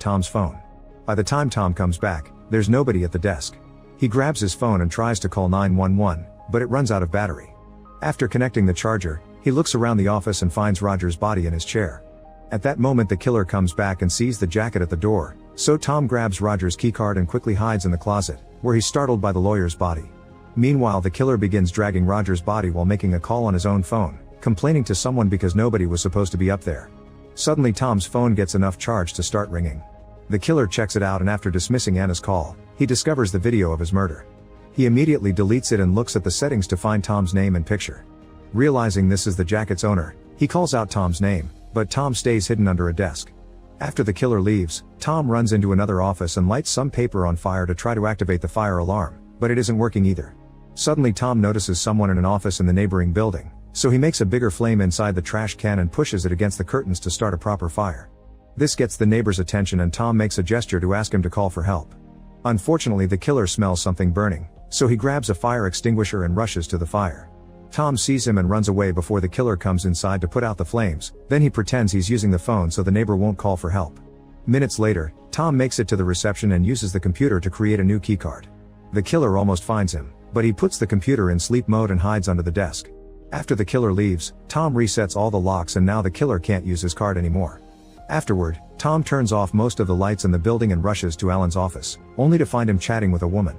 Tom's phone. By the time Tom comes back, there's nobody at the desk. He grabs his phone and tries to call 911, but it runs out of battery. After connecting the charger, he looks around the office and finds Roger's body in his chair. At that moment the killer comes back and sees the jacket at the door, so Tom grabs Roger's keycard and quickly hides in the closet, where he's startled by the lawyer's body. Meanwhile the killer begins dragging Roger's body while making a call on his own phone, complaining to someone because nobody was supposed to be up there. Suddenly Tom's phone gets enough charge to start ringing. The killer checks it out and after dismissing Anna's call, he discovers the video of his murder. He immediately deletes it and looks at the settings to find Tom's name and picture. Realizing this is the jacket's owner, he calls out Tom's name, but Tom stays hidden under a desk. After the killer leaves, Tom runs into another office and lights some paper on fire to try to activate the fire alarm, but it isn't working either. Suddenly Tom notices someone in an office in the neighboring building, so he makes a bigger flame inside the trash can and pushes it against the curtains to start a proper fire. This gets the neighbor's attention and Tom makes a gesture to ask him to call for help. Unfortunately the killer smells something burning, so he grabs a fire extinguisher and rushes to the fire. Tom sees him and runs away before the killer comes inside to put out the flames, then he pretends he's using the phone so the neighbor won't call for help. Minutes later, Tom makes it to the reception and uses the computer to create a new keycard. The killer almost finds him, but he puts the computer in sleep mode and hides under the desk. After the killer leaves, Tom resets all the locks and now the killer can't use his card anymore. Afterward, Tom turns off most of the lights in the building and rushes to Alan's office, only to find him chatting with a woman.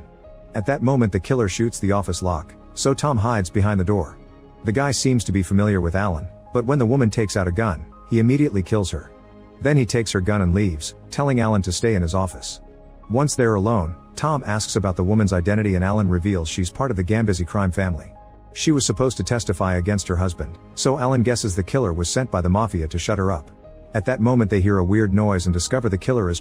At that moment the killer shoots the office lock, so Tom hides behind the door. The guy seems to be familiar with Alan, but when the woman takes out a gun, he immediately kills her. Then he takes her gun and leaves, telling Alan to stay in his office. Once they're alone, Tom asks about the woman's identity and Alan reveals she's part of the Gambizzi crime family. She was supposed to testify against her husband, so Alan guesses the killer was sent by the mafia to shut her up. At that moment they hear a weird noise and discover the killer is